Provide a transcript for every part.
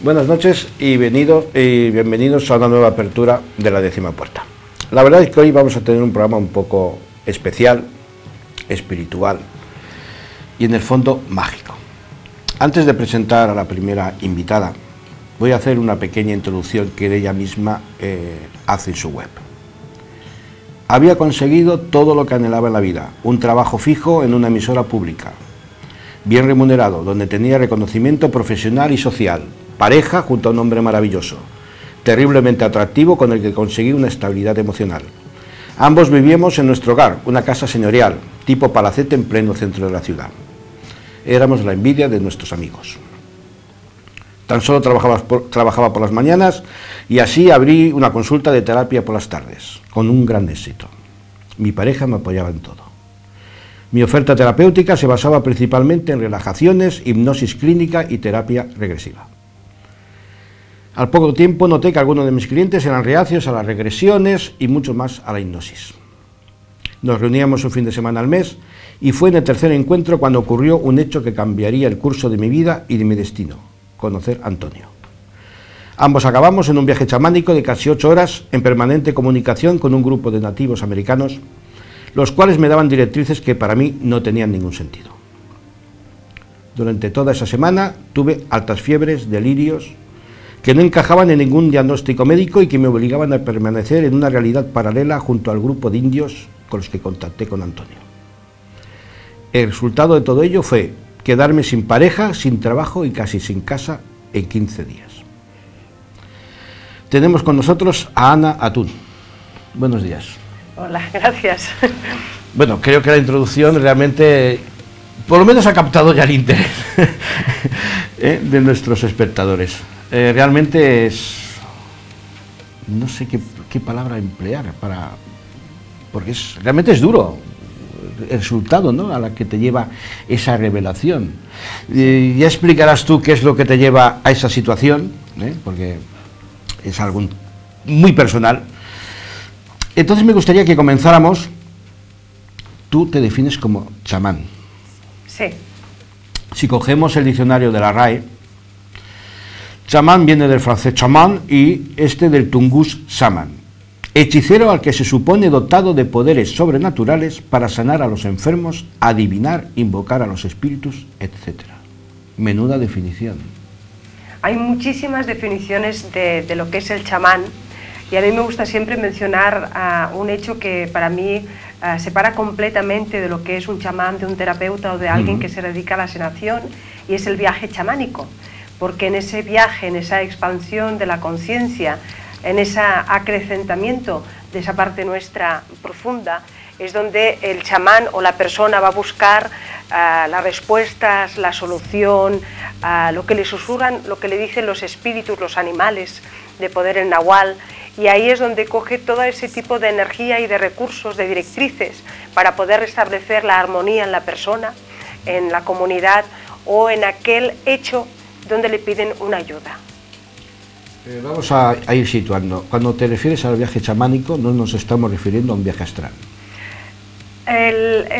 Buenas noches y bienvenidos a una nueva apertura de la 10ª puerta. La verdad es que hoy vamos a tener un programa un poco especial, espiritual y en el fondo mágico. Antes de presentar a la primera invitada, voy a hacer una pequeña introducción que ella misma hace en su web. Había conseguido todo lo que anhelaba en la vida, un trabajo fijo en una emisora pública, bien remunerado, donde tenía reconocimiento profesional y social, pareja junto a un hombre maravilloso, terriblemente atractivo con el que conseguí una estabilidad emocional. Ambos vivíamos en nuestro hogar, una casa señorial, tipo palacete en pleno centro de la ciudad. Éramos la envidia de nuestros amigos. Tan solo trabajaba por las mañanas y así abrí una consulta de terapia por las tardes, con un gran éxito. Mi pareja me apoyaba en todo. Mi oferta terapéutica se basaba principalmente en relajaciones, hipnosis clínica y terapia regresiva. Al poco tiempo noté que algunos de mis clientes eran reacios a las regresiones y mucho más a la hipnosis. Nos reuníamos un fin de semana al mes y fue en el tercer encuentro cuando ocurrió un hecho que cambiaría el curso de mi vida y de mi destino: conocer a Antonio. Ambos acabamos en un viaje chamánico de casi 8 horas en permanente comunicación con un grupo de nativos americanos, los cuales me daban directrices que para mí no tenían ningún sentido. Durante toda esa semana tuve altas fiebres, delirios, que no encajaban en ningún diagnóstico médico y que me obligaban a permanecer en una realidad paralela junto al grupo de indios con los que contacté con Antonio. El resultado de todo ello fue quedarme sin pareja, sin trabajo y casi sin casa en 15 días. Tenemos con nosotros a Ana Atún. Buenos días. Hola, gracias. Bueno, creo que la introducción realmente, por lo menos ha captado ya el interés de nuestros espectadores. Realmente es, no sé qué palabra emplear porque realmente es duro el resultado, ¿no?, a la que te lleva esa revelación. Ya explicarás tú qué es lo que te lleva a esa situación, porque es algo muy personal. Entonces me gustaría que comenzáramos. Tú te defines como chamán. Sí. Si cogemos el diccionario de la RAE, chamán viene del francés chamán y del tungús shaman, hechicero al que se supone dotado de poderes sobrenaturales para sanar a los enfermos, adivinar, invocar a los espíritus, etc. Menuda definición. Hay muchísimas definiciones de lo que es el chamán, y a mí me gusta siempre mencionar un hecho que para mí separa completamente de lo que es un chamán, de un terapeuta o de alguien que se dedica a la sanación, y es el viaje chamánico, porque en ese viaje, en esa expansión de la conciencia, en ese acrecentamiento de esa parte nuestra profunda, es donde el chamán o la persona va a buscar las respuestas, la solución, lo que le susurran, lo que le dicen los espíritus, los animales de poder en Nahual, y ahí es donde coge todo ese tipo de energía y de recursos, de directrices, para poder restablecer la armonía en la persona, en la comunidad o en aquel hecho donde le piden una ayuda. Vamos a ir situando. Cuando te refieres al viaje chamánico, no nos estamos refiriendo a un viaje astral.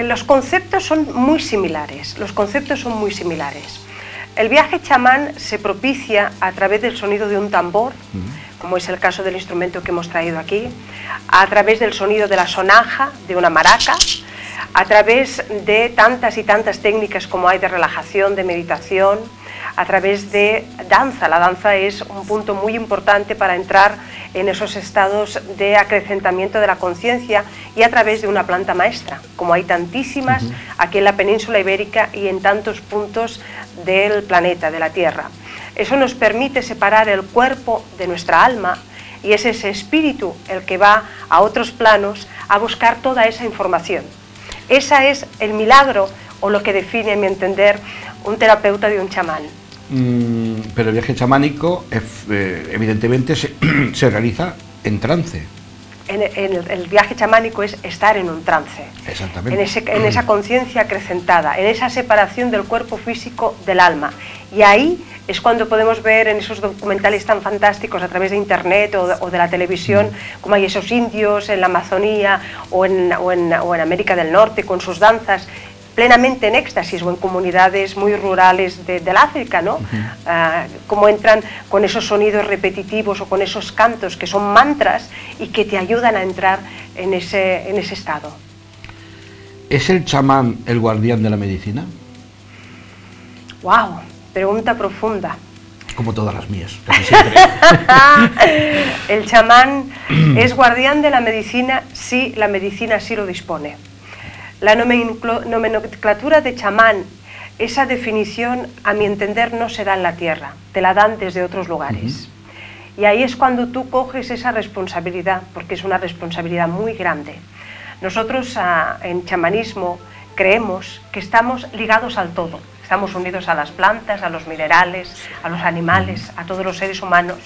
Los conceptos son muy similares. El viaje chamán se propicia a través del sonido de un tambor, como es el caso del instrumento que hemos traído aquí, a través del sonido de la sonaja, de una maraca, a través de tantas y tantas técnicas como hay de relajación, de meditación, a través de danza. La danza es un punto muy importante para entrar en esos estados de acrecentamiento de la conciencia, y a través de una planta maestra, como hay tantísimas aquí en la península ibérica y en tantos puntos del planeta, de la Tierra. Eso nos permite separar el cuerpo de nuestra alma, y es ese espíritu el que va a otros planos a buscar toda esa información. Ese es el milagro, o lo que define, a mi entender, un terapeuta de un chamán. Pero el viaje chamánico evidentemente se realiza en trance. El viaje chamánico es estar en un trance. Exactamente. En esa conciencia acrecentada, en esa separación del cuerpo físico del alma. Y ahí es cuando podemos ver en esos documentales tan fantásticos a través de internet o de la televisión, como hay esos indios en la Amazonía o en América del Norte con sus danzas, plenamente en éxtasis o en comunidades muy rurales del África, ¿no? Cómo entran con esos sonidos repetitivos o con esos cantos que son mantras y que te ayudan a entrar en ese estado. ¿Es el chamán el guardián de la medicina? ¡Wow! Pregunta profunda. Como todas las mías, casi siempre. El chamán es guardián de la medicina si la medicina sí lo dispone. La nomenclatura de chamán, esa definición, a mi entender, no se da en la tierra, te la dan desde otros lugares. Y ahí es cuando tú coges esa responsabilidad, porque es una responsabilidad muy grande. Nosotros en chamanismo creemos que estamos ligados al todo. Estamos unidos a las plantas, a los minerales, a los animales, a todos los seres humanos,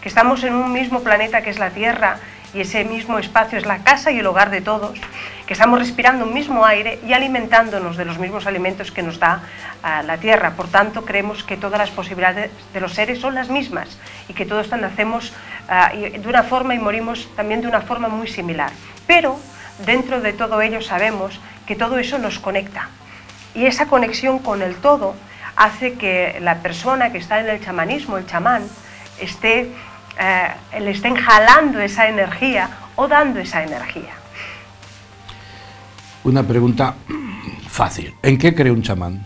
que estamos en un mismo planeta que es la Tierra y ese mismo espacio es la casa y el hogar de todos, que estamos respirando un mismo aire y alimentándonos de los mismos alimentos que nos da la Tierra. Por tanto, creemos que todas las posibilidades de los seres son las mismas y que todos nacemos de una forma y morimos también de una forma muy similar. Pero dentro de todo ello sabemos que todo eso nos conecta. Y esa conexión con el todo hace que la persona que está en el chamanismo, el chamán, le estén jalando esa energía o dando esa energía. Una pregunta fácil. ¿En qué cree un chamán?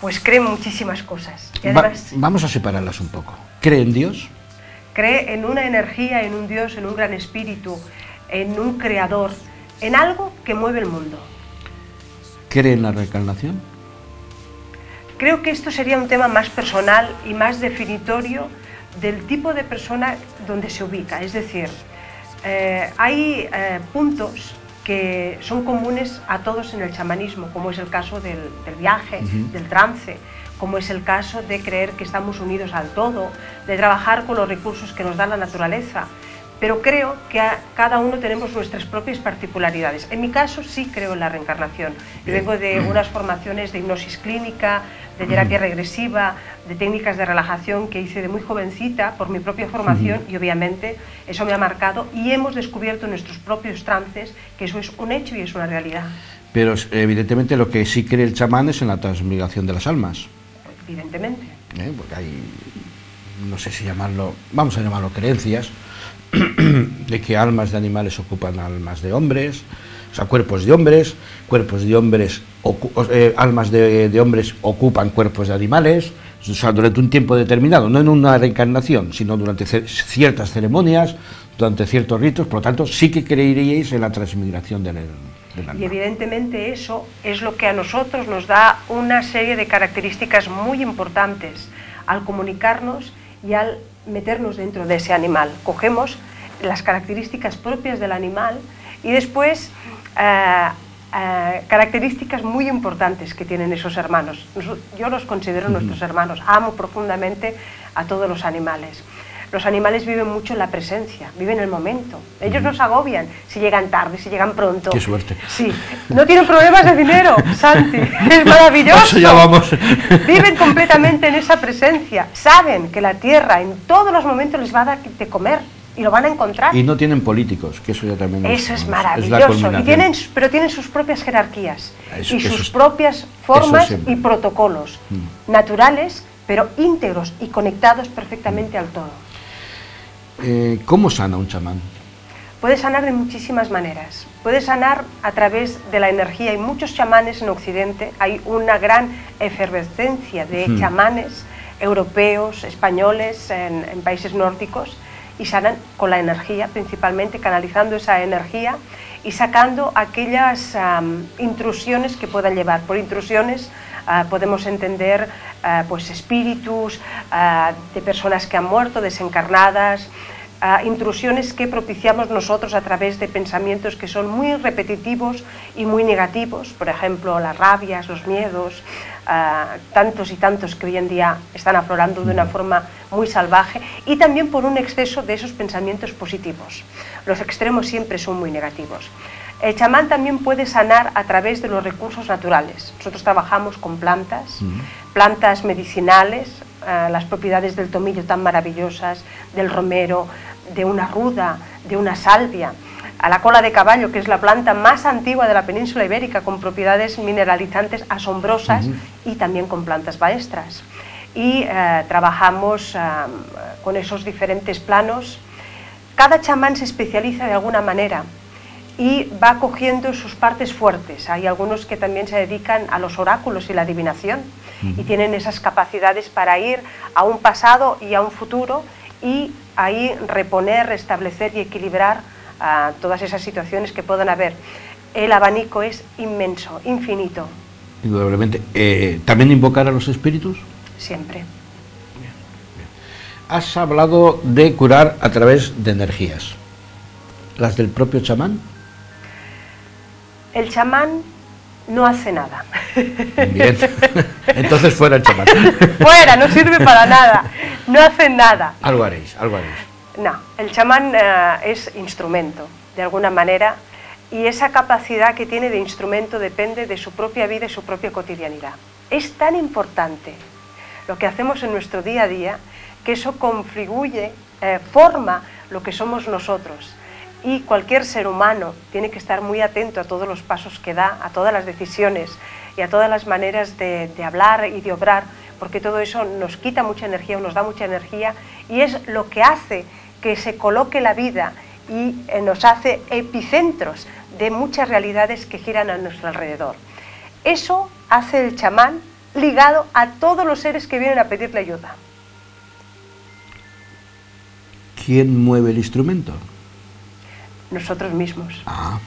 Pues cree muchísimas cosas. Y además, vamos a separarlas un poco. ¿Cree en Dios? Cree en una energía, en un Dios, en un gran espíritu, en un creador, en algo que mueve el mundo. ¿Cree en la reencarnación? Creo que esto sería un tema más personal y más definitorio del tipo de persona donde se ubica. Es decir, hay puntos que son comunes a todos en el chamanismo, como es el caso del viaje, del trance, como es el caso de creer que estamos unidos al todo, de trabajar con los recursos que nos da la naturaleza. Pero creo que cada uno tenemos nuestras propias particularidades. En mi caso sí creo en la reencarnación. Yo vengo de unas formaciones de hipnosis clínica, de terapia regresiva, de técnicas de relajación que hice de muy jovencita por mi propia formación y obviamente eso me ha marcado y hemos descubierto nuestros propios trances, que eso es un hecho y es una realidad. Pero evidentemente lo que sí cree el chamán es en la transmigración de las almas. Evidentemente. Porque hay, no sé si llamarlo, vamos a llamarlo creencias, de que almas de animales ocupan almas de hombres, o sea, cuerpos de hombres, almas de hombres ocupan cuerpos de animales, o sea, durante un tiempo determinado, no en una reencarnación, sino durante ciertas ceremonias, durante ciertos ritos. Por lo tanto, sí que creeríais en la transmigración del alma. Y evidentemente eso es lo que a nosotros nos da una serie de características muy importantes al comunicarnos y al meternos dentro de ese animal. Cogemos las características propias del animal y después características muy importantes que tienen esos hermanos. Yo los considero nuestros hermanos, amo profundamente a todos los animales. Los animales viven mucho en la presencia, viven el momento. Ellos no se agobian si llegan tarde, si llegan pronto. ¡Qué suerte! Sí, no tienen problemas de dinero, Santi, es maravilloso. Eso ya vamos. Viven completamente en esa presencia, saben que la tierra en todos los momentos les va a dar de comer y lo van a encontrar. Y no tienen políticos, que eso ya también eso es maravilloso, pero tienen sus propias jerarquías y sus propias formas y protocolos naturales, pero íntegros y conectados perfectamente al todo. ¿Cómo sana un chamán? Puede sanar de muchísimas maneras. Puede sanar a través de la energía. Hay muchos chamanes en Occidente, hay una gran efervescencia de chamanes europeos, españoles, en países nórdicos, y sanan con la energía, principalmente canalizando esa energía y sacando aquellas intrusiones que puedan llevar. Por intrusiones podemos entender pues espíritus de personas que han muerto, desencarnadas, intrusiones que propiciamos nosotros a través de pensamientos que son muy repetitivos y muy negativos, por ejemplo las rabias, los miedos, tantos y tantos que hoy en día están aflorando de una forma muy salvaje, y también por un exceso de esos pensamientos positivos. Los extremos siempre son muy negativos. El chamán también puede sanar a través de los recursos naturales. Nosotros trabajamos con plantas, plantas medicinales, las propiedades del tomillo tan maravillosas, del romero, de una ruda, de una salvia. a la cola de caballo, que es la planta más antigua de la península ibérica, con propiedades mineralizantes asombrosas y también con plantas maestras. Y trabajamos con esos diferentes planos. Cada chamán se especializa de alguna manera y va cogiendo sus partes fuertes. Hay algunos que también se dedican a los oráculos y la adivinación y tienen esas capacidades para ir a un pasado y a un futuro y ahí reponer, restablecer y equilibrar todas esas situaciones que puedan haber. El abanico es inmenso, infinito. Indudablemente. ¿También invocar a los espíritus? Siempre. Bien. Has hablado de curar a través de energías. ¿Las del propio chamán? El chamán no hace nada. Bien, entonces fuera el chamán. Fuera, no sirve para nada, no hace nada. Algo haréis, algo haréis. No, el chamán es instrumento, de alguna manera, y esa capacidad que tiene de instrumento depende de su propia vida y su propia cotidianidad. Es tan importante lo que hacemos en nuestro día a día, que eso configure, forma lo que somos nosotros. Y cualquier ser humano tiene que estar muy atento a todos los pasos que da, a todas las decisiones y a todas las maneras de hablar y de obrar, porque todo eso nos quita mucha energía o nos da mucha energía y es lo que hace que se coloque la vida y nos hace epicentros de muchas realidades que giran a nuestro alrededor. Eso hace el chamán ligado a todos los seres que vienen a pedirle ayuda. ¿Quién mueve el instrumento? Nosotros mismos. Ah,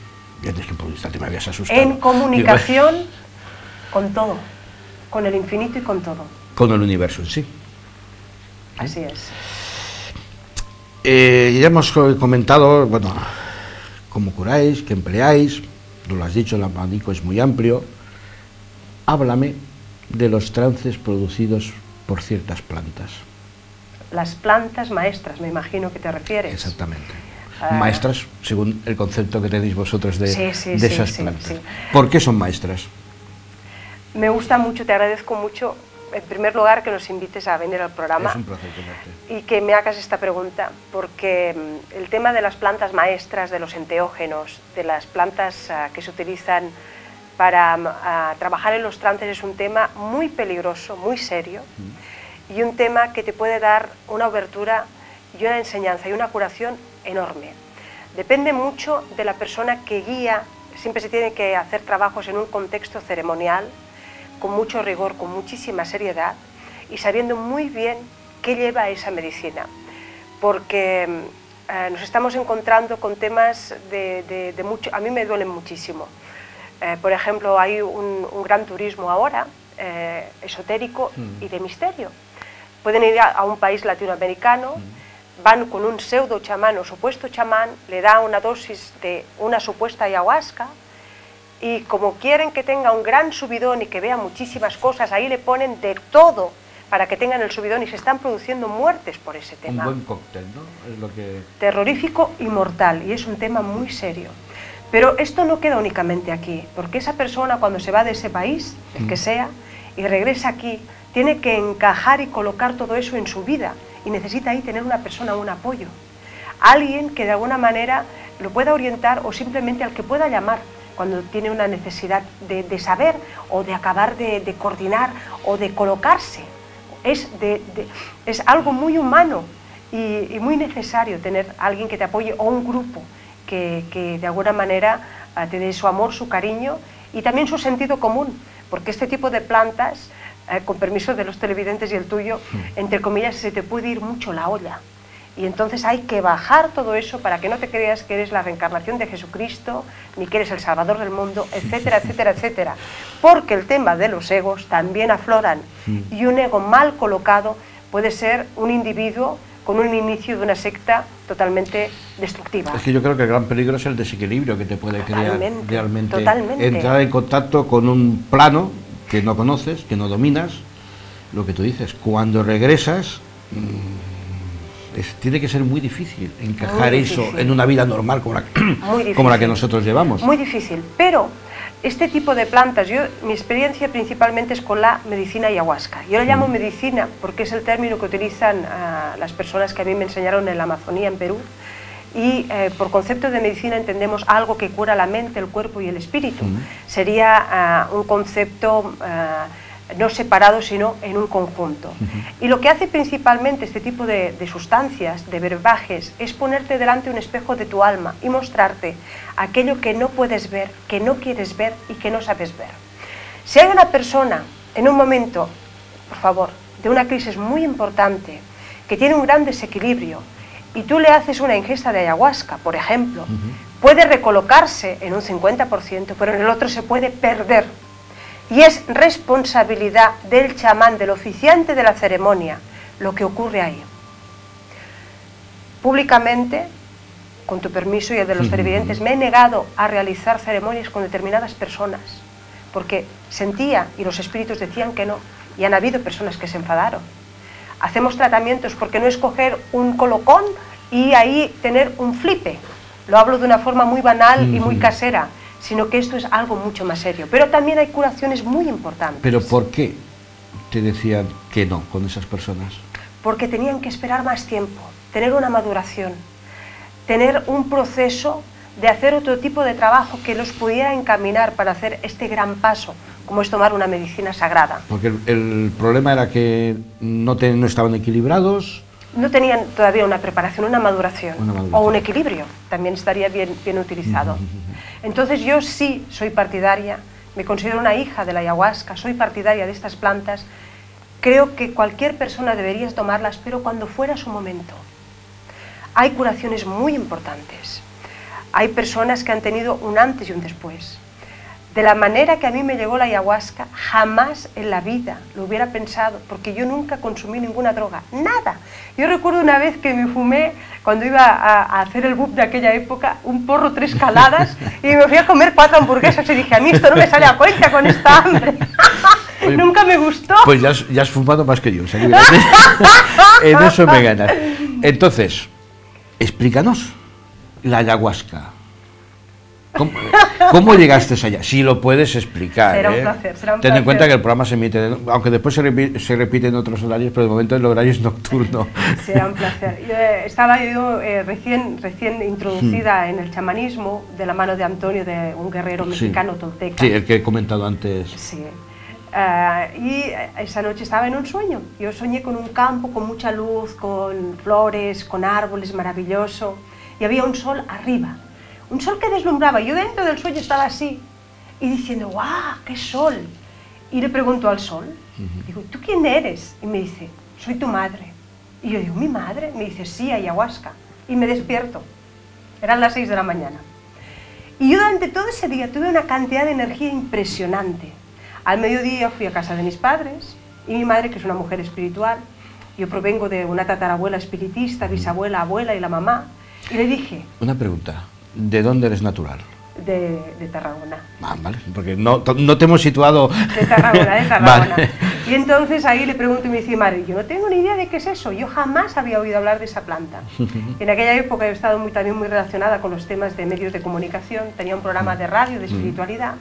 ya es que te me habías asustado. En comunicación con todo, con el infinito y con todo. Con el universo en sí. Así es. Ya hemos comentado, bueno, cómo curáis, qué empleáis, tú lo has dicho, el abanico es muy amplio. Háblame de los trances producidos por ciertas plantas. Las plantas maestras, me imagino que te refieres. Exactamente. Maestras, según el concepto que tenéis vosotros de esas plantas. Sí. ¿Por qué son maestras? Me gusta mucho, te agradezco mucho, en primer lugar, que nos invites a venir al programa. Es un placer tenerte. Y que me hagas esta pregunta, porque el tema de las plantas maestras, de los enteógenos, de las plantas que se utilizan para trabajar en los trances es un tema muy peligroso, muy serio, y un tema que te puede dar una obertura y una enseñanza y una curación enorme. Depende mucho de la persona que guía, siempre se tiene que hacer trabajos en un contexto ceremonial, con mucho rigor, con muchísima seriedad y sabiendo muy bien qué lleva esa medicina, porque nos estamos encontrando con temas de mucho, a mí me duelen muchísimo. Por ejemplo, hay un gran turismo ahora, esotérico y de misterio. Pueden ir a un país latinoamericano, van con un pseudo chamán o supuesto chamán, le da una dosis de una supuesta ayahuasca y como quieren que tenga un gran subidón y que vea muchísimas cosas, ahí le ponen de todo para que tengan el subidón y se están produciendo muertes por ese tema. Un buen cóctel, ¿no? Es lo que... Terrorífico y mortal, y es un tema muy serio. Pero esto no queda únicamente aquí, porque esa persona cuando se va de ese país, el que sea, y regresa aquí, tiene que encajar y colocar todo eso en su vida y necesita ahí tener una persona, un apoyo. Alguien que de alguna manera lo pueda orientar o simplemente al que pueda llamar cuando tiene una necesidad de saber o de acabar de coordinar o de colocarse. Es algo muy humano y muy necesario tener a alguien que te apoye o un grupo que de alguna manera te dé su amor, su cariño y también su sentido común, porque este tipo de plantas, con permiso de los televidentes y el tuyo, entre comillas, se te puede ir mucho la olla. Y entonces hay que bajar todo eso para que no te creas que eres la reencarnación de Jesucristo, ni que eres el Salvador del mundo, etcétera, etcétera, etcétera. Porque el tema de los egos también afloran. Y un ego mal colocado puede ser un individuo con un inicio de una secta totalmente destructiva. Es que yo creo que el gran peligro es el desequilibrio que te puede crear realmente. Totalmente. Entrar en contacto con un plano que no conoces, que no dominas, lo que tú dices, cuando regresas, tiene que ser muy difícil encajar eso en una vida normal como la que nosotros llevamos. Muy difícil, pero este tipo de plantas, mi experiencia principalmente es con la medicina ayahuasca. Yo la llamo medicina porque es el término que utilizan las personas que a mí me enseñaron en la Amazonía, en Perú, y por concepto de medicina entendemos algo que cura la mente, el cuerpo y el espíritu. Sería un concepto no separado, sino en un conjunto. Y lo que hace principalmente este tipo de sustancias, de verbajes, es ponerte delante un espejo de tu alma y mostrarte aquello que no puedes ver, que no quieres ver y que no sabes ver. Si hay una persona en un momento, por favor, de una crisis muy importante, que tiene un gran desequilibrio, y tú le haces una ingesta de ayahuasca, por ejemplo, puede recolocarse en un 50%, pero en el otro se puede perder. Y es responsabilidad del chamán, del oficiante de la ceremonia, lo que ocurre ahí. Públicamente, con tu permiso y el de los televidentes, me he negado a realizar ceremonias con determinadas personas, porque sentía y los espíritus decían que no, y han habido personas que se enfadaron. Hacemos tratamientos porque no es coger un colocón y ahí tener un flipe. Lo hablo de una forma muy banal y muy casera, sino que esto es algo mucho más serio. Pero también hay curaciones muy importantes. ¿Pero por qué te decían que no con esas personas? Porque tenían que esperar más tiempo, tener una maduración, tener un proceso de hacer otro tipo de trabajo que los pudiera encaminar para hacer este gran paso, como es tomar una medicina sagrada. Porque el problema era que no estaban equilibrados. No tenían todavía una preparación, una maduración, o un equilibrio, también estaría bien utilizado. Entonces yo sí soy partidaria, me considero una hija de la ayahuasca, soy partidaria de estas plantas, creo que cualquier persona debería tomarlas, pero cuando fuera su momento. Hay curaciones muy importantes, hay personas que han tenido un antes y un después. De la manera que a mí me llegó la ayahuasca, jamás en la vida lo hubiera pensado, porque yo nunca consumí ninguna droga, nada. Yo recuerdo una vez que me fumé, cuando iba a hacer el BUP de aquella época, un porro 3 caladas y me fui a comer 4 hamburguesas y dije, a mí esto no me sale a cuenta con esta hambre. Oye, nunca me gustó. Pues ya has fumado más que yo, o sea, en eso me ganas. Entonces, explícanos la ayahuasca. ¿Cómo llegaste allá? Si lo puedes explicar. Será un placer, será un Ten placer. en cuenta que el programa se emite, aunque después se repite en otros horarios, pero de momento el horario es nocturno. Será un placer. Estaba yo recién introducida en el chamanismo de la mano de Antonio, de un guerrero mexicano tolteca. Sí, el que he comentado antes. Sí. Y esa noche estaba en un sueño. Yo soñé con un campo con mucha luz, con flores, con árboles, maravilloso. Y había un sol arriba. Un sol que deslumbraba. Yo dentro del sueño estaba así y diciendo, ¡guau, qué sol! Y le pregunto al sol, digo, ¿tú quién eres? Y me dice, soy tu madre. Y yo digo, ¿mi madre? Me dice, sí, ayahuasca. Y me despierto. Eran las 6 de la mañana. Y yo durante todo ese día tuve una cantidad de energía impresionante. Al mediodía fui a casa de mis padres y mi madre, que es una mujer espiritual, yo provengo de una tatarabuela espiritista, bisabuela, abuela y la mamá, y le dije... Una pregunta. ¿De dónde eres natural? De Tarragona. Ah, vale, porque no te hemos situado... De Tarragona. Vale. Y entonces ahí le pregunto y me dice, madre, yo no tengo ni idea de qué es eso, yo jamás había oído hablar de esa planta. En aquella época he estado también muy relacionada con los temas de medios de comunicación, tenía un programa de radio de espiritualidad,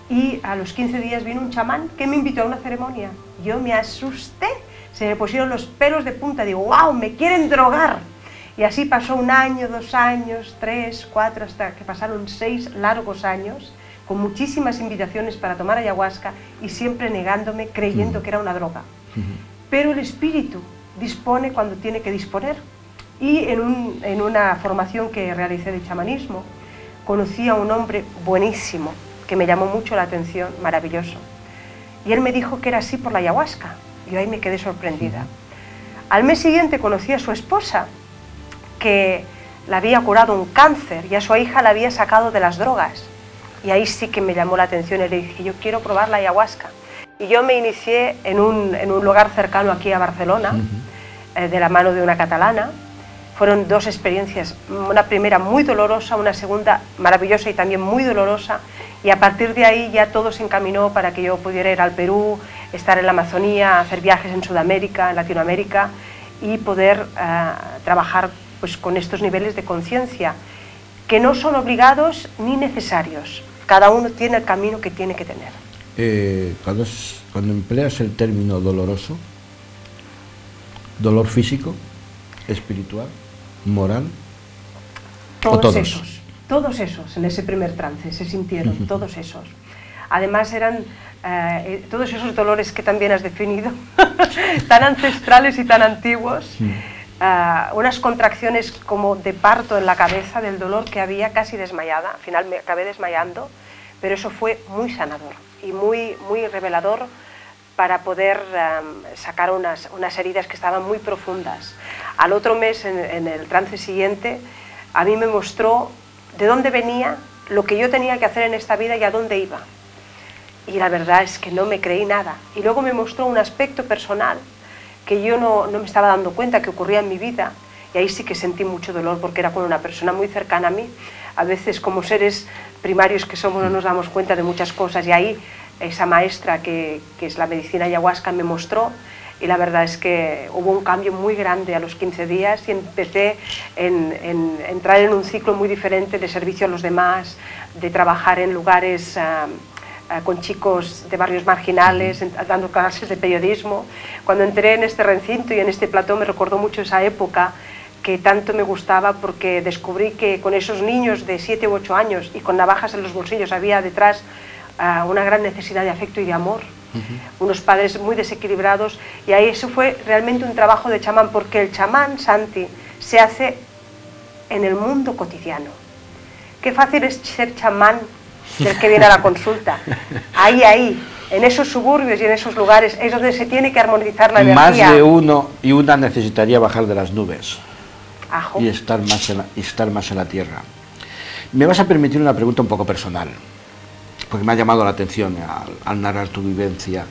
y a los 15 días vino un chamán que me invitó a una ceremonia. Yo me asusté, se me pusieron los pelos de punta, digo, wow, me quieren drogar. Y así pasó 1 año, 2 años, 3, 4, hasta que pasaron 6 largos años, con muchísimas invitaciones para tomar ayahuasca y siempre negándome, creyendo que era una droga. Pero el espíritu dispone cuando tiene que disponer. Y en una formación que realicé de chamanismo, conocí a un hombre buenísimo, que me llamó mucho la atención, maravilloso. Y él me dijo que era así por la ayahuasca. Yo ahí me quedé sorprendida. Al mes siguiente conocí a su esposa, que le había curado un cáncer y a su hija la había sacado de las drogas. Y ahí sí que me llamó la atención y le dije, yo quiero probar la ayahuasca. Y yo me inicié en un lugar cercano aquí a Barcelona, de la mano de una catalana. Fueron 2 experiencias, una primera muy dolorosa, una segunda maravillosa y también muy dolorosa. Y a partir de ahí ya todo se encaminó para que yo pudiera ir al Perú, estar en la Amazonía, hacer viajes en Sudamérica, en Latinoamérica y poder trabajar pues con estos niveles de conciencia, que no son obligados ni necesarios. Cada uno tiene el camino que tiene que tener. Cuando empleas el término doloroso, dolor físico, espiritual, moral, Todos esos en ese primer trance se sintieron, todos esos. Además eran todos esos dolores que también has definido, tan ancestrales y tan antiguos, unas contracciones como de parto en la cabeza del dolor que había, casi desmayada, al final me acabé desmayando, pero eso fue muy sanador y muy revelador para poder sacar unas heridas que estaban muy profundas. Al otro mes, en el trance siguiente, a mí me mostró de dónde venía, lo que yo tenía que hacer en esta vida y a dónde iba. Y la verdad es que no me creí nada. Y luego me mostró un aspecto personal que yo no me estaba dando cuenta que ocurría en mi vida, y ahí sí que sentí mucho dolor porque era con una persona muy cercana a mí. A veces, como seres primarios que somos, no nos damos cuenta de muchas cosas, y ahí esa maestra que es la medicina ayahuasca me mostró, y la verdad es que hubo un cambio muy grande a los 15 días y empecé a entrar en un ciclo muy diferente de servicio a los demás, de trabajar en lugares con chicos de barrios marginales, dando clases de periodismo. Cuando entré en este recinto y en este plató me recordó mucho esa época que tanto me gustaba, porque descubrí que con esos niños de 7 u 8 años y con navajas en los bolsillos había detrás una gran necesidad de afecto y de amor, unos padres muy desequilibrados, y ahí eso fue realmente un trabajo de chamán, porque el chamán, Santi, se hace en el mundo cotidiano. Qué fácil es ser chamán del que viene a la consulta. Ahí, en esos suburbios y en esos lugares es donde se tiene que armonizar la energía. Más de uno y una necesitaría bajar de las nubes. Ajo. Y estar más en la tierra. Me vas a permitir una pregunta un poco personal, porque me ha llamado la atención al narrar tu vivencia.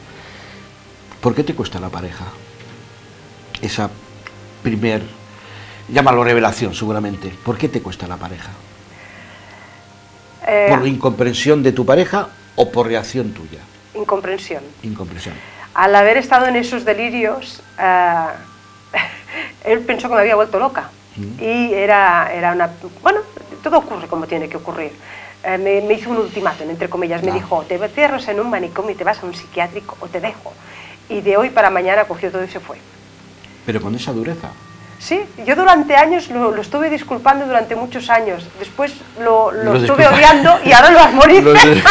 ¿Por qué te cuesta la pareja? Esa llámalo revelación seguramente. ¿Por qué te cuesta la pareja? ¿Por incomprensión de tu pareja o por reacción tuya? Incomprensión. Incomprensión. Al haber estado en esos delirios, él pensó que me había vuelto loca. Y era una... Bueno, todo ocurre como tiene que ocurrir. Me hizo un ultimátum, entre comillas. Me dijo, te cierras en un manicomio y te vas a un psiquiátrico o te dejo. Y de hoy para mañana cogió todo y se fue. Pero con esa dureza. Sí, yo durante años lo estuve disculpando, durante muchos años. Después lo estuve odiando y ahora lo armonice.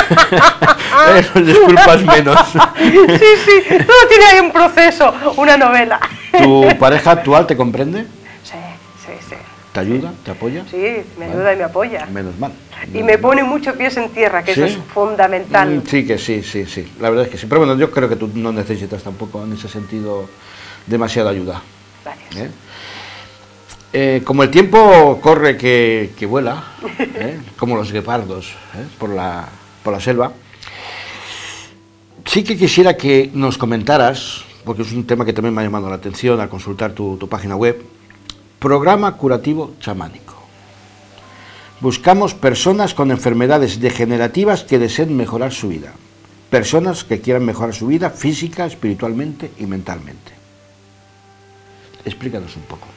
Los disculpas menos. Sí, todo tiene ahí un proceso, una novela. ¿Tu pareja actual te comprende? Sí. ¿Te ayuda? ¿Te apoya? Sí, me ayuda y me apoya. Menos mal. Y me pone mucho pies en tierra, que ¿sí? Eso es fundamental. Sí, que sí. La verdad es que sí. Pero bueno, yo creo que tú no necesitas tampoco en ese sentido demasiada ayuda. Gracias. Como el tiempo corre que vuela, como los guepardos por la selva, sí que quisiera que nos comentaras, porque es un tema que también me ha llamado la atención al consultar tu página web, programa curativo chamánico. Buscamos personas con enfermedades degenerativas que deseen mejorar su vida, personas que quieran mejorar su vida física, espiritualmente y mentalmente. Explícanos un poco.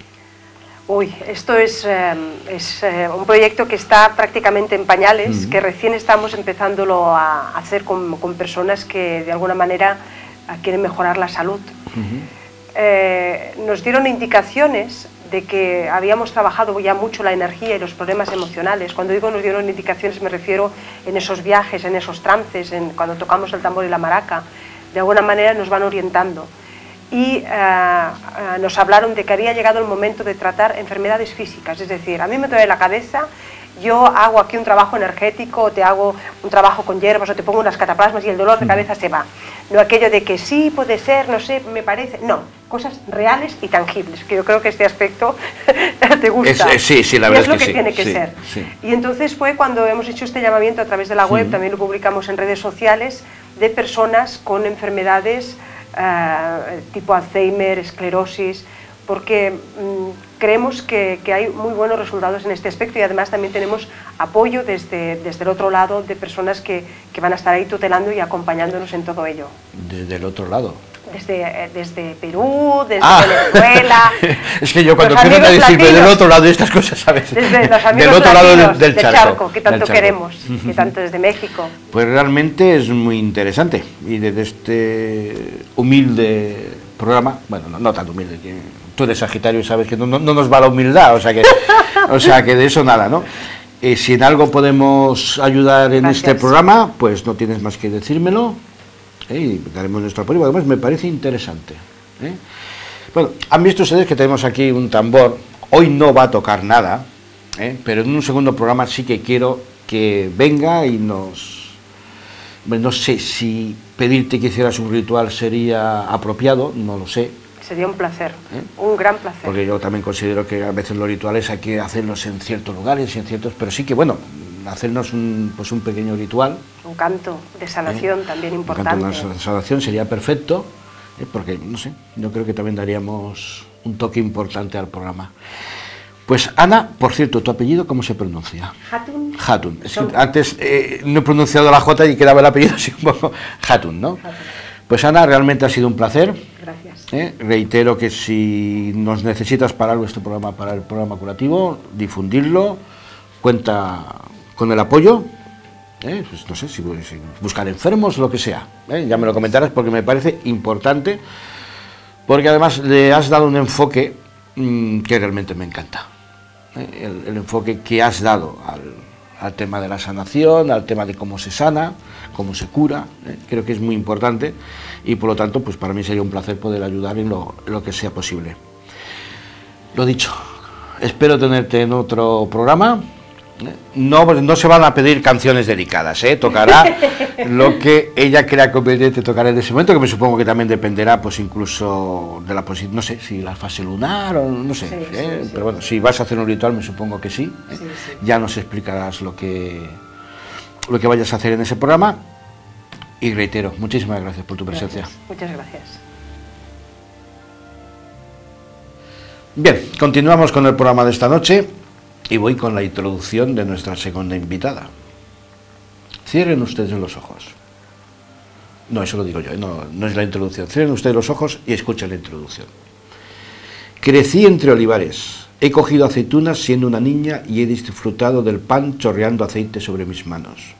Uy, esto es un proyecto que está prácticamente en pañales, que recién estamos empezándolo a hacer con personas que de alguna manera quieren mejorar la salud. Nos dieron indicaciones de que habíamos trabajado ya mucho la energía y los problemas emocionales. Cuando digo nos dieron indicaciones me refiero en esos viajes, en esos trances, cuando tocamos el tambor y la maraca. De alguna manera nos van orientando. Y nos hablaron de que había llegado el momento de tratar enfermedades físicas, es decir, a mí me duele la cabeza, yo hago aquí un trabajo energético, o te hago un trabajo con hierbas, o te pongo unas cataplasmas y el dolor de cabeza se va. No aquello de que sí, puede ser, no sé, me parece, no, cosas reales y tangibles, que yo creo que este aspecto te gusta. Sí, la verdad es lo que sí, tiene que ser. Sí. Y entonces fue cuando hemos hecho este llamamiento a través de la web, también lo publicamos en redes sociales, de personas con enfermedades tipo Alzheimer, esclerosis, porque creemos que hay muy buenos resultados en este aspecto, y además también tenemos apoyo desde el otro lado de personas que van a estar ahí tutelando y acompañándonos en todo ello. ¿Desde el otro lado? Desde Perú, desde Venezuela. Es que yo cuando quiero decir del otro lado de estas cosas, ¿sabes? Desde los amigos del otro latinos, lado del charco, que tanto queremos, que tanto desde México. Pues realmente es muy interesante, y desde este humilde programa, bueno, no tan humilde, tú eres Sagitario y sabes que no nos va la humildad, o sea que de eso nada, ¿no? Si en algo podemos ayudar en este programa, pues no tienes más que decírmelo, y daremos nuestro apoyo. Además me parece interesante, ¿eh? Bueno, han visto ustedes que tenemos aquí un tambor. Hoy no va a tocar nada, pero en un segundo programa sí que quiero que venga y nos... No sé si pedirte que hicieras un ritual sería apropiado, no lo sé. Sería un placer, un gran placer. Porque yo también considero que a veces los rituales hay que hacerlos en ciertos lugares y en ciertos... Pero sí que, bueno, hacernos un pequeño ritual. Un canto de sanación también importante. Un canto de sanación sería perfecto, porque, no sé, yo creo que también daríamos un toque importante al programa. Pues Ana, por cierto, ¿tu apellido cómo se pronuncia? Hatun. Hatun. Es que antes no he pronunciado la J y quedaba el apellido así un poco Hatun, ¿no? Hatun. Pues Ana, realmente ha sido un placer. Gracias. Reitero que si nos necesitas para nuestro programa, para el programa curativo, difundirlo, cuenta con el apoyo, pues no sé, si buscar enfermos, lo que sea. Ya me lo comentarás porque me parece importante, porque además le has dado un enfoque que realmente me encanta. El enfoque que has dado al tema de la sanación, al tema de cómo se sana, cómo se cura, creo que es muy importante y por lo tanto pues para mí sería un placer poder ayudar en lo que sea posible. Lo dicho, espero tenerte en otro programa. No se van a pedir canciones dedicadas, tocará lo que ella crea conveniente tocar en ese momento, que me supongo que también dependerá pues incluso de la posición, no sé, si la fase lunar o no sé, sí. Pero bueno, si vas a hacer un ritual me supongo que sí, sí. Ya nos explicarás lo que vayas a hacer en ese programa y reitero, muchísimas gracias por tu presencia. Muchas gracias. Bien, continuamos con el programa de esta noche. Y voy con la introducción de nuestra segunda invitada. Cierren ustedes los ojos. No, eso lo digo yo, no es la introducción. Cierren ustedes los ojos y escuchen la introducción. Crecí entre olivares. He cogido aceitunas siendo una niña y he disfrutado del pan chorreando aceite sobre mis manos.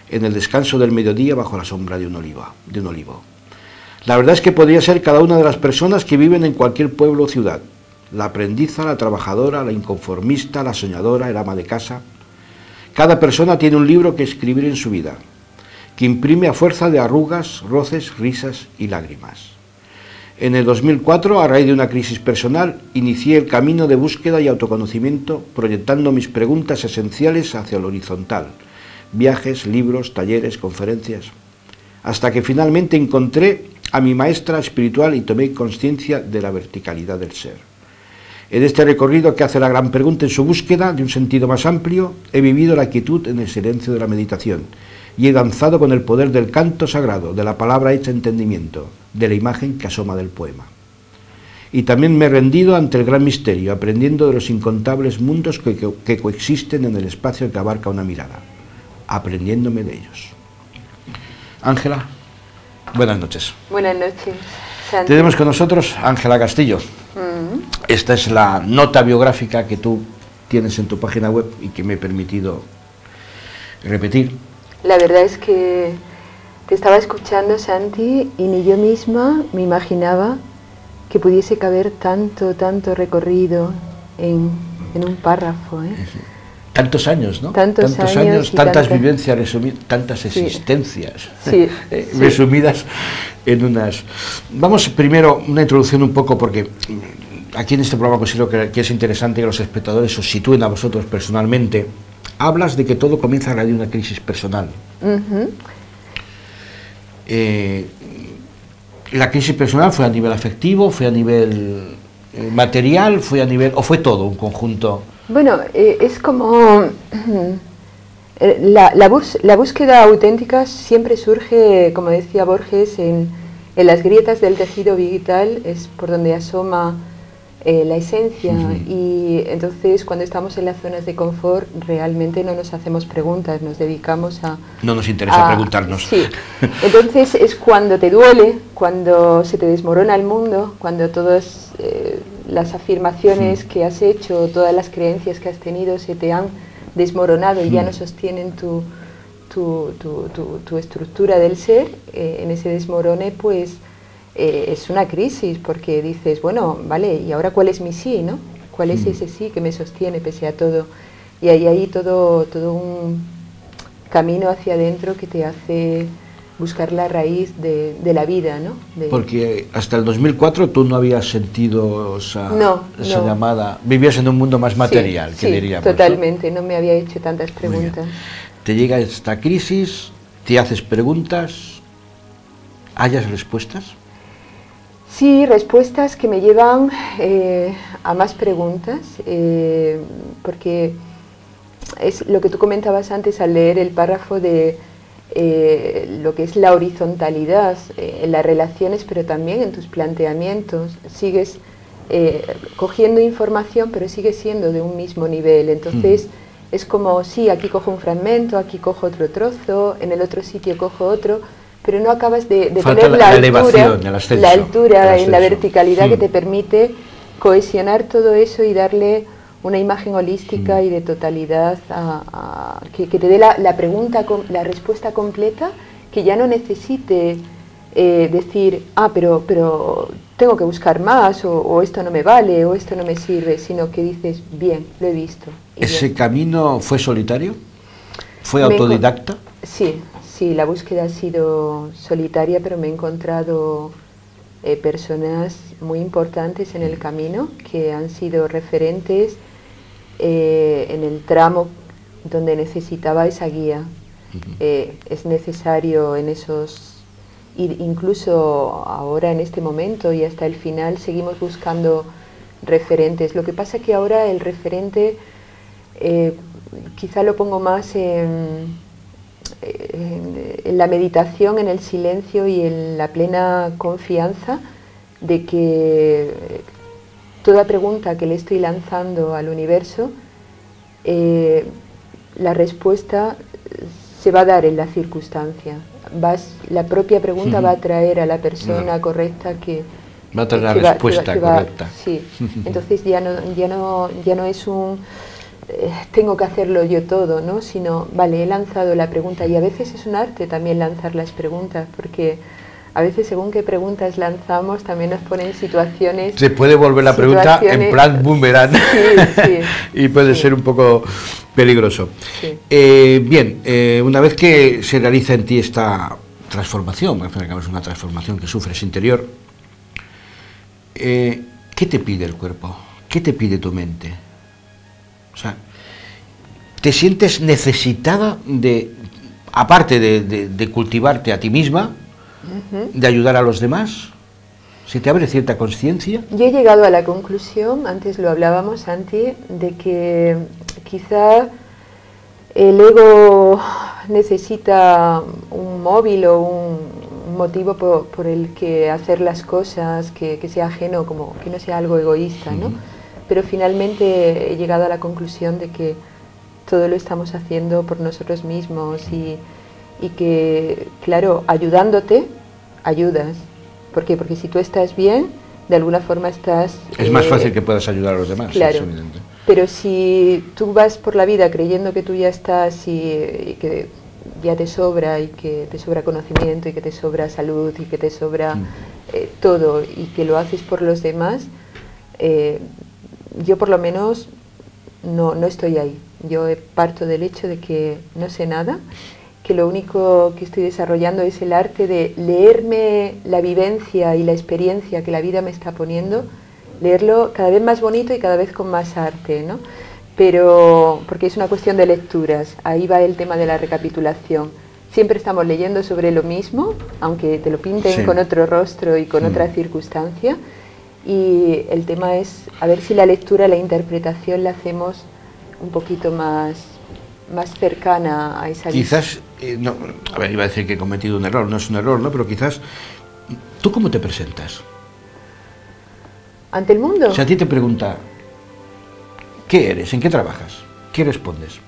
En el descanso del mediodía bajo la sombra de un olivo. La verdad es que podría ser cada una de las personas que viven en cualquier pueblo o ciudad. La aprendiza, la trabajadora, la inconformista, la soñadora, el ama de casa. Cada persona tiene un libro que escribir en su vida, que imprime a fuerza de arrugas, roces, risas y lágrimas. En el 2004, a raíz de una crisis personal, inicié el camino de búsqueda y autoconocimiento, proyectando mis preguntas esenciales hacia lo horizontal. Viajes, libros, talleres, conferencias. Hasta que finalmente encontré a mi maestra espiritual y tomé conciencia de la verticalidad del ser. En este recorrido que hace la gran pregunta en su búsqueda de un sentido más amplio, he vivido la quietud en el silencio de la meditación y he danzado con el poder del canto sagrado, de la palabra hecha entendimiento, de la imagen que asoma del poema. Y también me he rendido ante el gran misterio, aprendiendo de los incontables mundos que coexisten en el espacio que abarca una mirada, aprendiéndome de ellos. Ángela, buenas noches. Buenas noches, Santi. Tenemos con nosotros a Ángela Castillo. Esta es la nota biográfica que tú tienes en tu página web y que me he permitido repetir. La verdad es que te estaba escuchando, Santi, y ni yo misma me imaginaba que pudiese caber tanto recorrido en un párrafo. Tantos años, ¿no? Tantos años tantas vivencias resumidas, tantas existencias resumidas en unas... Vamos primero una introducción un poco, porque aquí en este programa considero que es interesante que los espectadores os sitúen a vosotros personalmente. Hablas de que todo comienza a raíz de una crisis personal. ¿La crisis personal fue a nivel afectivo, fue a nivel material, fue a nivel... o fue todo un conjunto? Bueno, es como... la búsqueda auténtica siempre surge, como decía Borges, en las grietas del tejido vital, es por donde asoma la esencia, y entonces cuando estamos en las zonas de confort realmente no nos hacemos preguntas, nos dedicamos a... No nos interesa preguntarnos. Sí, entonces es cuando te duele, cuando se te desmorona el mundo, cuando todas las afirmaciones que has hecho, todas las creencias que has tenido se te han desmoronado y ya no sostienen tu estructura del ser, en ese desmorone pues es una crisis, porque dices, bueno, vale, ¿y ahora cuál es mi sí, no? ¿Cuál es ese sí que me sostiene pese a todo? Y hay ahí todo un camino hacia adentro que te hace buscar la raíz de la vida, ¿no? Porque hasta el 2004 tú no habías sentido esa llamada, vivías en un mundo más material, sí, diríamos. Totalmente, ¿no? Me había hecho tantas preguntas. Te llega esta crisis, te haces preguntas, ¿hayas respuestas? Sí, respuestas que me llevan a más preguntas, porque es lo que tú comentabas antes al leer el párrafo de lo que es la horizontalidad en las relaciones, pero también en tus planteamientos. Sigues cogiendo información, pero sigue siendo de un mismo nivel. Entonces es como, sí, aquí cojo un fragmento, aquí cojo otro trozo, en el otro sitio cojo otro, pero no acabas de tener la altura, la verticalidad que te permite cohesionar todo eso y darle una imagen holística y de totalidad que te dé la pregunta, la respuesta completa, que ya no necesite decir, pero tengo que buscar más, o esto no me vale, o esto no me sirve, sino que dices, bien, lo he visto. ¿Ese camino fue solitario? ¿Fue autodidacta? Sí, la búsqueda ha sido solitaria, pero me he encontrado personas muy importantes en el camino que han sido referentes en el tramo donde necesitaba esa guía. Es necesario en esos, incluso ahora en este momento y hasta el final seguimos buscando referentes. Lo que pasa es que ahora el referente quizá lo pongo más en la meditación, en el silencio y en la plena confianza de que toda pregunta que le estoy lanzando al universo, la respuesta se va a dar en la circunstancia. La propia pregunta va a traer a la persona correcta que va a traer la respuesta correcta. Sí, entonces ya no es un tengo que hacerlo yo todo, ¿no? Sino, vale, he lanzado la pregunta, y a veces es un arte también lanzar las preguntas, porque a veces según qué preguntas lanzamos también nos ponen situaciones... Se puede volver la pregunta en plan boomerang, sí, y puede ser un poco peligroso. Sí. Bien, una vez que se realiza en ti esta transformación, es una transformación que sufres interior, ¿qué te pide el cuerpo? ¿Qué te pide tu mente? O sea, ¿te sientes necesitada de, aparte de cultivarte a ti misma, de ayudar a los demás? ¿Se te abre cierta conciencia? Yo he llegado a la conclusión, antes lo hablábamos, Santi, de que quizá el ego necesita un móvil o un motivo por el que hacer las cosas, que sea ajeno, como que no sea algo egoísta, ¿no? Pero finalmente he llegado a la conclusión de que todo lo estamos haciendo por nosotros mismos y que, claro, ayudándote, ayudas. ¿Por qué? Porque si tú estás bien, de alguna forma estás... Es más fácil que puedas ayudar a los demás, claro, es evidente. Pero si tú vas por la vida creyendo que tú ya estás y que ya te sobra, y que te sobra conocimiento, y que te sobra salud, y que te sobra todo, y que lo haces por los demás... yo por lo menos no estoy ahí. Yo parto del hecho de que no sé nada, que lo único que estoy desarrollando es el arte de leerme la vivencia y la experiencia que la vida me está poniendo, leerlo cada vez más bonito y cada vez con más arte, ¿no? Pero, porque es una cuestión de lecturas, ahí va el tema de la recapitulación. Siempre estamos leyendo sobre lo mismo, aunque te lo pinten con otro rostro y con otra circunstancia. Y el tema es a ver si la lectura, la interpretación la hacemos un poquito más cercana a esa quizás, no, a ver, iba a decir que he cometido un error, no es un error, ¿no? Pero quizás, ¿tú cómo te presentas? ¿Ante el mundo? Si a ti te pregunta, ¿qué eres? ¿En qué trabajas? ¿Qué respondes?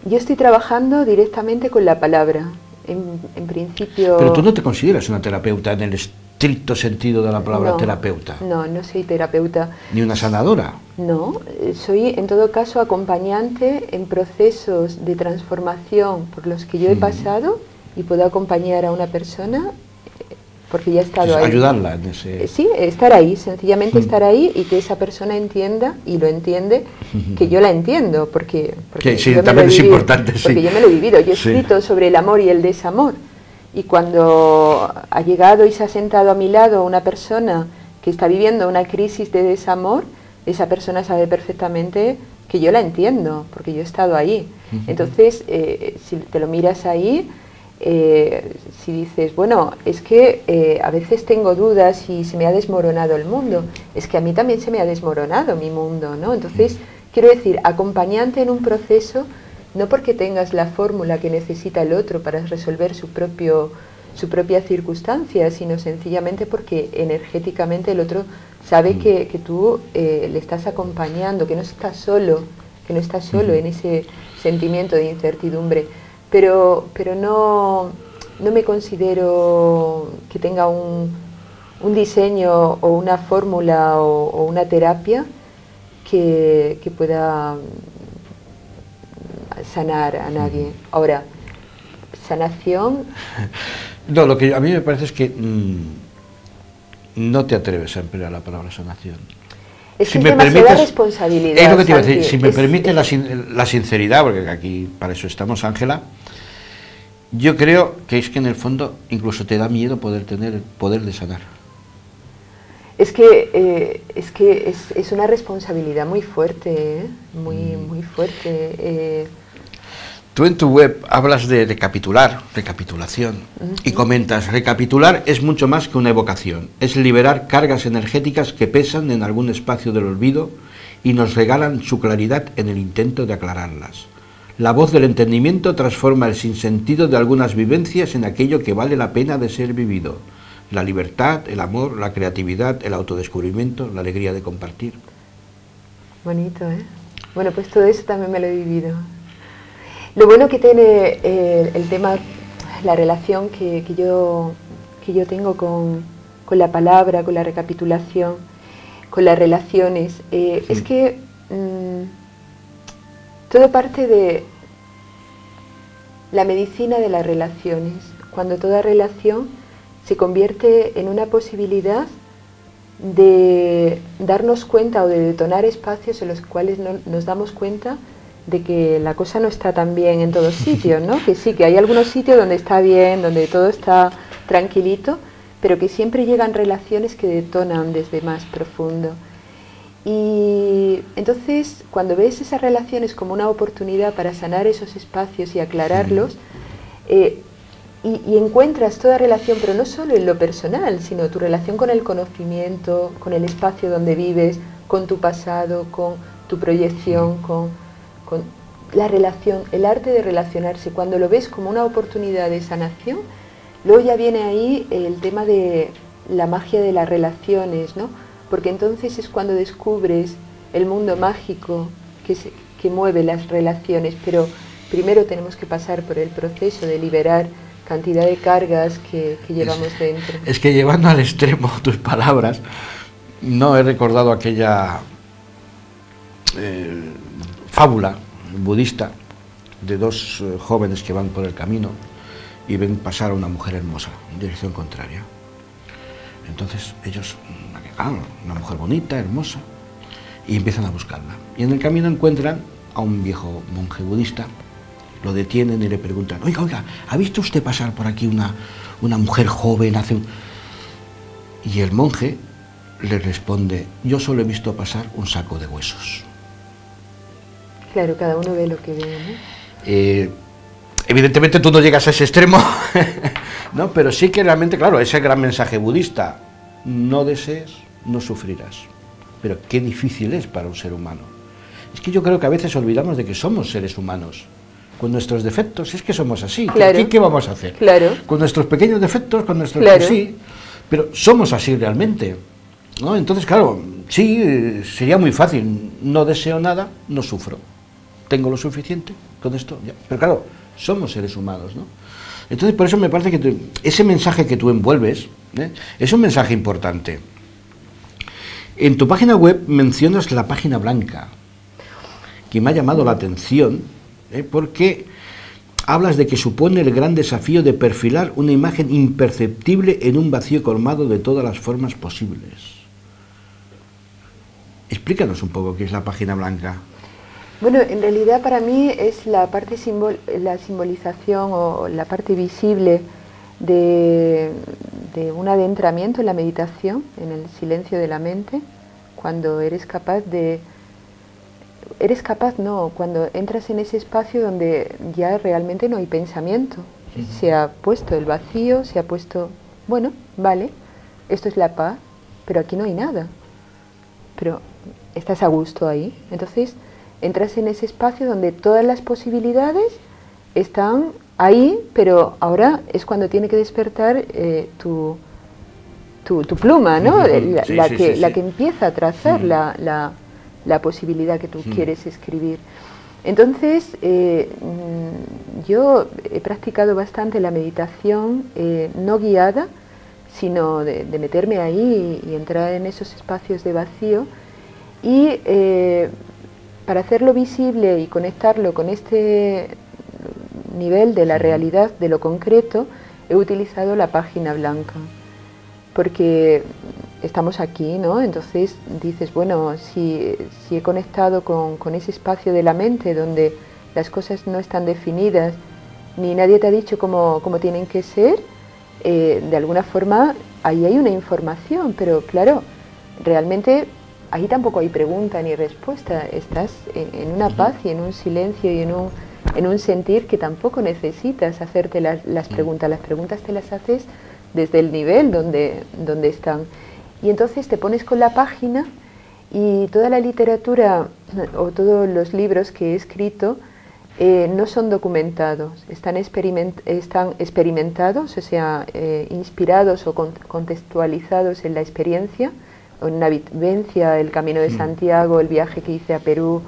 Yo estoy trabajando directamente con la palabra, en principio... Pero tú no te consideras una terapeuta en el estricto sentido de la palabra terapeuta. No soy terapeuta. ¿Ni una sanadora? No, soy en todo caso acompañante en procesos de transformación por los que yo he pasado y puedo acompañar a una persona porque ya he estado ahí. Ayudarla en ese... Sí, estar ahí, sencillamente estar ahí y que esa persona entienda, y lo entiende, que yo la entiendo, porque sí, yo también es importante, sí. Porque yo me lo he vivido, yo he escrito sobre el amor y el desamor, y cuando ha llegado y se ha sentado a mi lado una persona que está viviendo una crisis de desamor, esa persona sabe perfectamente que yo la entiendo, porque yo he estado ahí. Entonces, si te lo miras ahí, si dices, bueno, es que a veces tengo dudas y se me ha desmoronado el mundo, es que a mí también se me ha desmoronado mi mundo, ¿no? Entonces, quiero decir, acompañante en un proceso, no porque tengas la fórmula que necesita el otro para resolver su propia circunstancia, sino sencillamente porque energéticamente el otro sabe que tú le estás acompañando, que no estás solo en ese sentimiento de incertidumbre. Pero no me considero que tenga un diseño o una fórmula o una terapia que pueda sanar a nadie. Ahora, sanación... No, lo que a mí me parece es que no te atreves a emplear la palabra sanación. Es que es demasiada responsabilidad. Es lo que te iba a decir, si me permite la sinceridad, porque aquí para eso estamos, Ángela, yo creo que es que en el fondo incluso te da miedo poder tener el poder de sanar. Es que es una responsabilidad muy fuerte, muy fuerte. Tú en tu web hablas de recapitulación, y comentas, recapitular es mucho más que una evocación, es liberar cargas energéticas que pesan en algún espacio del olvido y nos regalan su claridad en el intento de aclararlas. La voz del entendimiento transforma el sinsentido de algunas vivencias en aquello que vale la pena de ser vivido. La libertad, el amor, la creatividad, el autodescubrimiento, la alegría de compartir. Bonito, ¿eh? Bueno, pues todo eso también me lo he vivido. Lo bueno que tiene el tema, la relación que yo tengo con la palabra, con la recapitulación, con las relaciones, es que todo parte de la medicina de las relaciones, cuando toda relación se convierte en una posibilidad de darnos cuenta o de detonar espacios en los cuales nos damos cuenta de que la cosa no está tan bien en todos sitios, ¿no? Que sí, que hay algunos sitios donde está bien, donde todo está tranquilito, pero que siempre llegan relaciones que detonan desde más profundo. Y entonces, cuando ves esas relaciones como una oportunidad para sanar esos espacios y aclararlos, y encuentras toda relación, pero no solo en lo personal, sino tu relación con el conocimiento, con el espacio donde vives, con tu pasado, con tu proyección, con la relación, el arte de relacionarse, cuando lo ves como una oportunidad de sanación, luego ya viene ahí el tema de la magia de las relaciones, ¿no? Porque entonces es cuando descubres el mundo mágico que mueve las relaciones, pero primero tenemos que pasar por el proceso de liberar cantidad de cargas que llevamos dentro. Es que llevando al extremo tus palabras, no he recordado aquella fábula budista de dos jóvenes que van por el camino y ven pasar a una mujer hermosa en dirección contraria. Entonces ellos, una mujer bonita, hermosa, y empiezan a buscarla. Y en el camino encuentran a un viejo monje budista, lo detienen y le preguntan, oiga, ¿ha visto usted pasar por aquí una mujer joven? Y el monje le responde, yo solo he visto pasar un saco de huesos. Claro, cada uno ve lo que ve, ¿no? Evidentemente tú no llegas a ese extremo, ¿no? Pero sí que realmente, claro, ese gran mensaje budista, no desees, no sufrirás. Pero qué difícil es para un ser humano. Es que yo creo que a veces olvidamos de que somos seres humanos. Con nuestros defectos, es que somos así. Claro. ¿Qué vamos a hacer? Claro. Con nuestros pequeños defectos, con nuestros... Claro. Sí, pero somos así realmente, ¿no? Entonces, claro, sí, sería muy fácil. No deseo nada, no sufro. Tengo lo suficiente con esto, ya. Pero claro, somos seres humanos, ¿no? Entonces, por eso me parece que ese mensaje que tú envuelves, es un mensaje importante. En tu página web mencionas la página blanca, que me ha llamado la atención, porque hablas de que supone el gran desafío de perfilar una imagen imperceptible en un vacío colmado de todas las formas posibles. Explícanos un poco qué es la página blanca. Bueno, en realidad para mí es la parte la simbolización o la parte visible de un adentramiento en la meditación, en el silencio de la mente, cuando eres capaz de... cuando entras en ese espacio donde ya realmente no hay pensamiento. Se ha puesto el vacío, se ha puesto, bueno, vale, esto es la paz, pero aquí no hay nada. Pero estás a gusto ahí. Entonces entras en ese espacio donde todas las posibilidades están ahí, pero ahora es cuando tiene que despertar tu pluma, ¿no? La que empieza a trazar la posibilidad que tú quieres escribir. Entonces, yo he practicado bastante la meditación, no guiada, sino de meterme ahí y entrar en esos espacios de vacío. Y para hacerlo visible y conectarlo con este nivel de la realidad, de lo concreto, he utilizado la página blanca. Porque estamos aquí, ¿no? Entonces dices, bueno, si he conectado con ese espacio de la mente donde las cosas no están definidas, ni nadie te ha dicho cómo tienen que ser, de alguna forma ahí hay una información, pero claro, realmente ahí tampoco hay pregunta ni respuesta, estás en una paz y en un silencio y en un sentir que tampoco necesitas hacerte las preguntas te las haces desde el nivel donde están. Y entonces te pones con la página y toda la literatura o todos los libros que he escrito no son documentados, están experimentados, o sea, inspirados o contextualizados en la experiencia, o en una vivencia, el Camino de Santiago, el viaje que hice a Perú,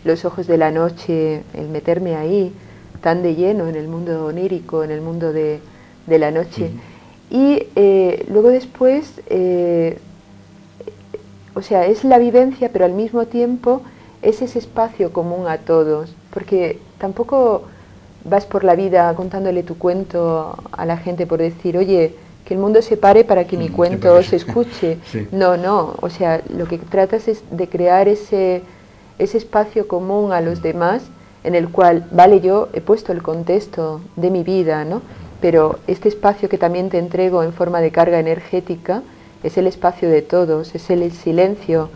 los ojos de la noche, el meterme ahí tan de lleno en el mundo onírico, en el mundo de la noche. Y luego después, o sea, es la vivencia, pero al mismo tiempo es ese espacio común a todos, porque tampoco vas por la vida contándole tu cuento a la gente por decir, oye, que el mundo se pare para que mi cuento se escuche. Sí. No, o sea, lo que tratas es de crear ese espacio común a los demás, en el cual, vale, yo he puesto el contexto de mi vida, ¿no? Pero este espacio que también te entrego en forma de carga energética es el espacio de todos, es el silencio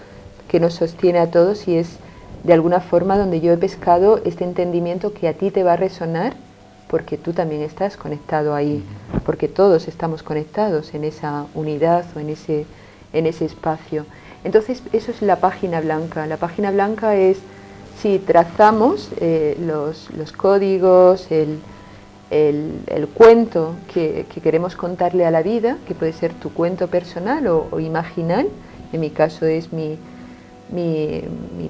que nos sostiene a todos y es de alguna forma donde yo he pescado este entendimiento que a ti te va a resonar porque tú también estás conectado ahí, porque todos estamos conectados en esa unidad o en ese espacio. Entonces eso es la página blanca. La página blanca es si trazamos los códigos, el cuento que queremos contarle a la vida, que puede ser tu cuento personal o imaginal, en mi caso es mi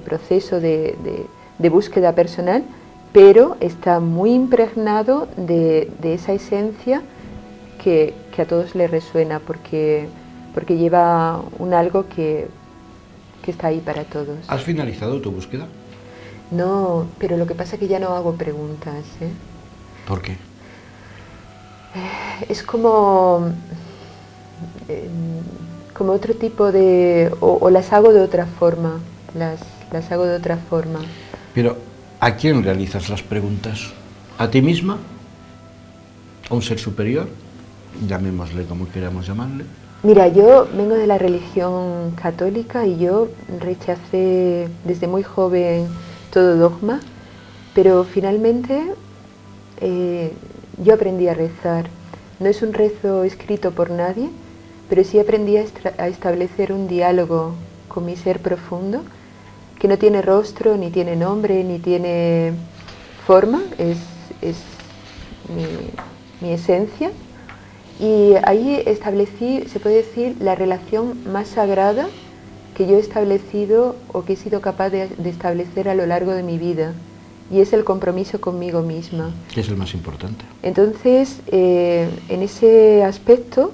proceso de búsqueda personal, pero está muy impregnado de esa esencia que a todos les resuena, porque lleva un algo que está ahí para todos. ¿Has finalizado tu búsqueda? No, pero lo que pasa es que ya no hago preguntas, ¿eh? ¿Por qué? Es como otro tipo de... o las hago de otra forma, las hago de otra forma. Pero, ¿a quién realizas las preguntas? ¿A ti misma? ¿A un ser superior? Llamémosle como queramos llamarle. Mira, yo vengo de la religión católica y yo rechacé desde muy joven todo dogma, pero finalmente yo aprendí a rezar. No es un rezo escrito por nadie, pero sí aprendí a establecer un diálogo con mi ser profundo, que no tiene rostro, ni tiene nombre, ni tiene forma, es mi esencia. Y ahí establecí, se puede decir, la relación más sagrada que yo he establecido o que he sido capaz de establecer a lo largo de mi vida. Y es el compromiso conmigo misma. Que es el más importante. Entonces, en ese aspecto,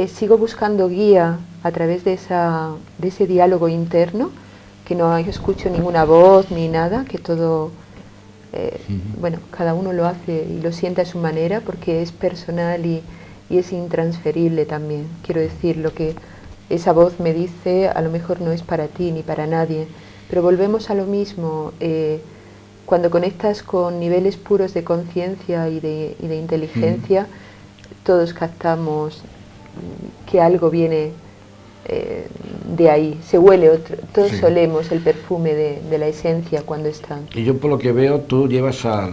sigo buscando guía a través de ese diálogo interno, que no escucho ninguna voz ni nada, que todo bueno, cada uno lo hace y lo siente a su manera porque es personal y es intransferible también. Quiero decir, lo que esa voz me dice a lo mejor no es para ti ni para nadie, pero volvemos a lo mismo. Cuando conectas con niveles puros de conciencia y de inteligencia, todos captamos que algo viene de ahí, se huele, todos olemos el perfume de la esencia cuando están. Y yo por lo que veo, tú llevas a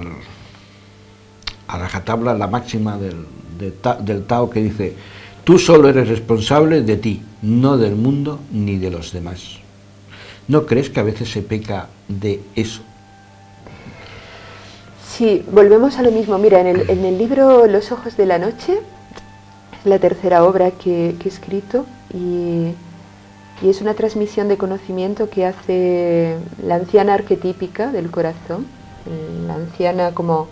rajatabla la máxima del Tao que dice: tú solo eres responsable de ti, no del mundo ni de los demás. ¿No crees que a veces se peca de eso? Sí, volvemos a lo mismo. Mira, en el libro Los ojos de la noche, la tercera obra que he escrito, y es una transmisión de conocimiento que hace la anciana arquetípica del corazón, la anciana como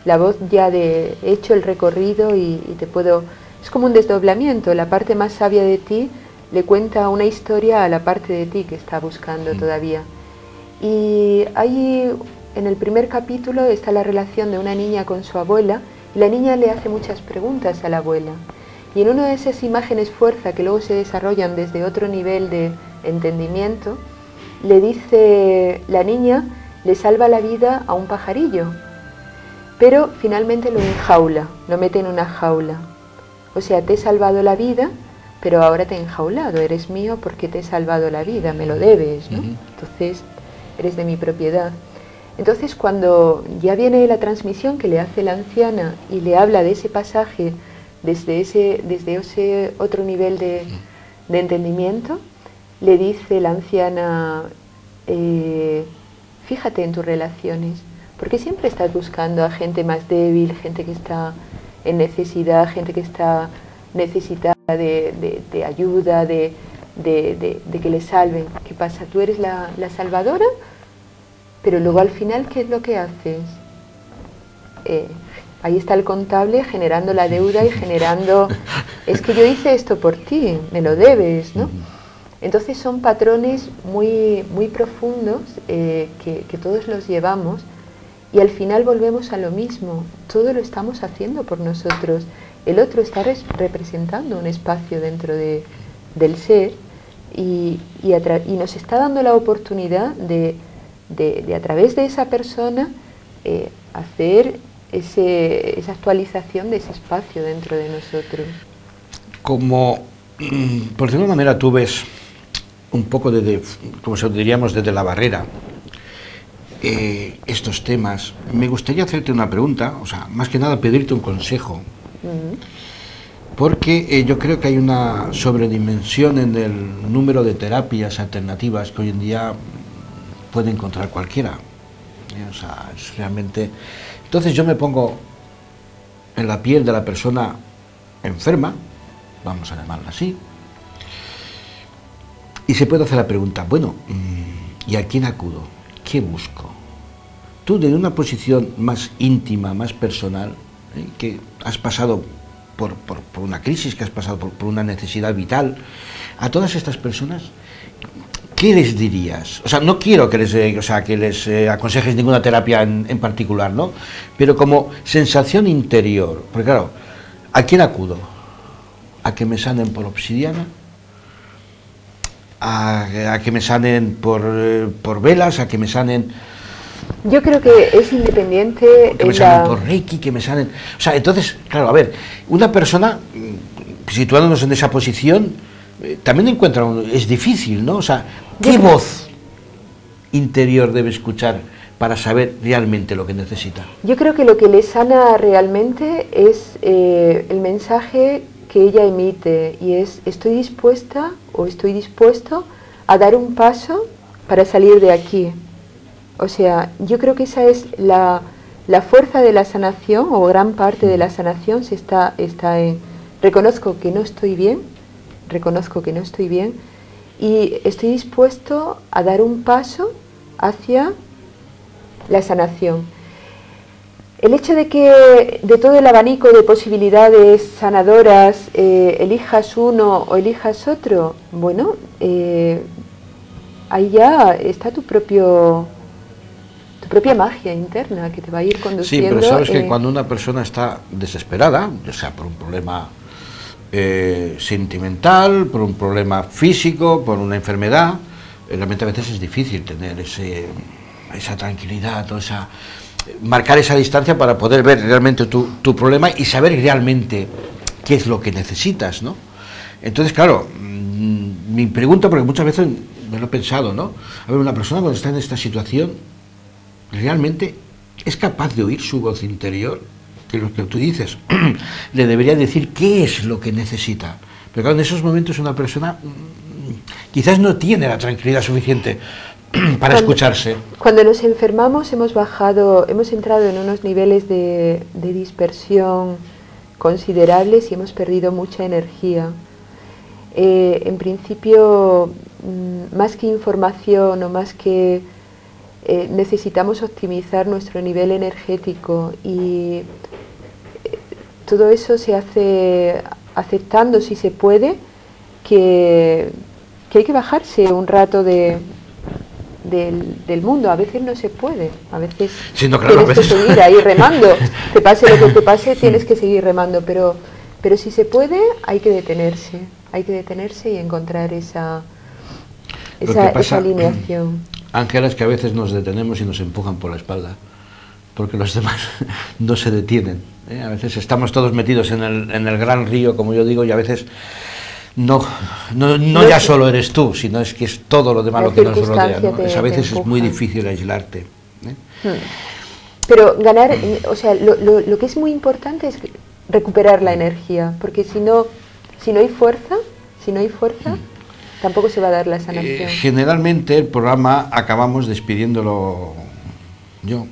la voz ya de hecho el recorrido y te puedo... Es como un desdoblamiento, la parte más sabia de ti le cuenta una historia a la parte de ti que está buscando todavía. Y ahí en el primer capítulo está la relación de una niña con su abuela, y la niña le hace muchas preguntas a la abuela. Y en una de esas imágenes fuerza que luego se desarrollan desde otro nivel de entendimiento, le dice, la niña le salva la vida a un pajarillo, pero finalmente lo enjaula, lo mete en una jaula. O sea, te he salvado la vida, pero ahora te he enjaulado, eres mío porque te he salvado la vida, me lo debes, ¿no? Entonces, eres de mi propiedad. Entonces, cuando ya viene la transmisión que le hace la anciana y le habla de ese pasaje desde ese otro nivel de entendimiento, le dice la anciana, fíjate en tus relaciones, porque siempre estás buscando a gente más débil, gente que está en necesidad, gente que está necesitada de ayuda, de que le salven. ¿Qué pasa? Tú eres la salvadora, pero luego al final, ¿qué es lo que haces? Ahí está el contable generando la deuda y generando, es que yo hice esto por ti, me lo debes, ¿no? Entonces son patrones muy, muy profundos que todos los llevamos, y al final volvemos a lo mismo, todo lo estamos haciendo por nosotros. El otro está representando un espacio dentro del ser y nos está dando la oportunidad de a través de esa persona hacer esa actualización de ese espacio dentro de nosotros. Como, por decirlo de una manera, tú ves un poco como diríamos, desde la barrera estos temas, me gustaría hacerte una pregunta, o sea, más que nada pedirte un consejo, porque yo creo que hay una sobredimensión en el número de terapias alternativas que hoy en día puede encontrar cualquiera. O sea, es realmente... Entonces yo me pongo en la piel de la persona enferma, vamos a llamarla así, y se puede hacer la pregunta, bueno, ¿y a quién acudo? ¿Qué busco? Tú, desde una posición más íntima, más personal, que has pasado por una crisis, que has pasado por una necesidad vital, a todas estas personas, ¿qué les dirías? O sea, no quiero que les aconsejes ninguna terapia en particular, ¿no? Pero como sensación interior, porque claro, ¿a quién acudo? ¿A que me sanen por obsidiana? ¿A que me sanen por velas? ¿A que me sanen...? Yo creo que es independiente... Que me sanen por Reiki, que me sanen... O sea, entonces, claro, a ver, una persona, situándonos en esa posición, también encuentra... Es difícil, ¿no? O sea, ¿qué voz interior debe escuchar para saber realmente lo que necesita? Yo creo que lo que le sana realmente es el mensaje que ella emite, y es: estoy dispuesta o estoy dispuesto a dar un paso para salir de aquí. O sea, yo creo que esa es la fuerza de la sanación, o gran parte de la sanación está en: reconozco que no estoy bien, y estoy dispuesto a dar un paso hacia la sanación. El hecho de que de todo el abanico de posibilidades sanadoras elijas uno o elijas otro, bueno, ahí ya está tu propio propia magia interna que te va a ir conduciendo. Sí, pero sabes que cuando una persona está desesperada, ya sea por un problema sentimental, por un problema físico, por una enfermedad, realmente a veces es difícil tener esa tranquilidad, o marcar esa distancia para poder ver realmente tu problema y saber realmente qué es lo que necesitas, ¿no? Entonces, claro, mi pregunta, porque muchas veces me lo he pensado, ¿no? A ver, una persona cuando está en esta situación, ¿realmente es capaz de oír su voz interior? Que lo que tú dices, le debería decir qué es lo que necesita. Pero claro, en esos momentos una persona quizás no tiene la tranquilidad suficiente para escucharse. Cuando nos enfermamos hemos entrado en unos niveles de dispersión considerables y hemos perdido mucha energía. En principio, más que información o más que necesitamos optimizar nuestro nivel energético y todo eso se hace aceptando, si se puede, que hay que bajarse un rato del mundo. A veces no se puede, a veces sí, no, claro, tienes que seguir ahí remando, te pase lo que te pase, tienes que seguir remando, pero si se puede hay que detenerse y encontrar esa alineación. Ángela, es que a veces nos detenemos y nos empujan por la espalda, porque los demás no se detienen, ¿eh? A veces estamos todos metidos en el gran río, como yo digo, y a veces no ya solo eres tú, sino es que es todo lo demás lo que nos rodea, ¿no? A veces es muy difícil aislarte, ¿eh? Pero ganar, o sea, lo que es muy importante es recuperar la energía, porque si no hay fuerza, tampoco se va a dar la sanación. Generalmente el programa acabamos despidiéndolo yo.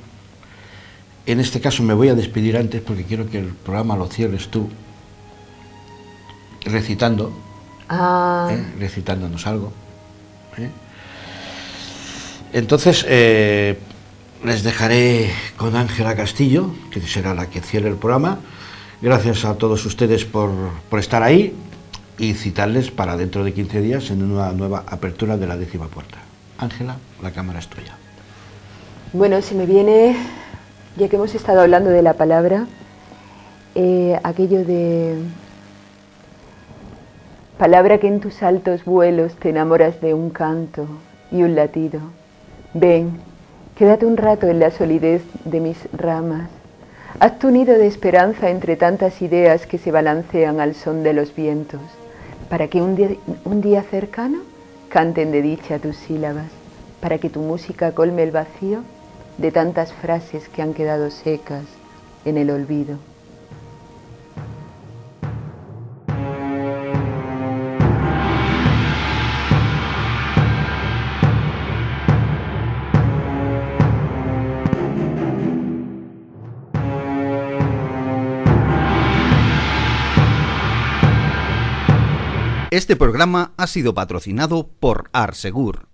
En este caso me voy a despedir antes porque quiero que el programa lo cierres tú, recitando, recitándonos algo. Entonces les dejaré con Ángela Castillo, que será la que cierre el programa. Gracias a todos ustedes por estar ahí y citarles para dentro de 15 días en una nueva apertura de la 10ª puerta. Ángela, la cámara es tuya. Bueno, se me viene, ya que hemos estado hablando de la palabra, aquello de palabra que en tus altos vuelos te enamoras de un canto y un latido. Ven, quédate un rato en la solidez de mis ramas. Haz tu nido de esperanza entre tantas ideas que se balancean al son de los vientos, para que un día cercano canten de dicha tus sílabas, para que tu música colme el vacío de tantas frases que han quedado secas en el olvido. Este programa ha sido patrocinado por Arsegur.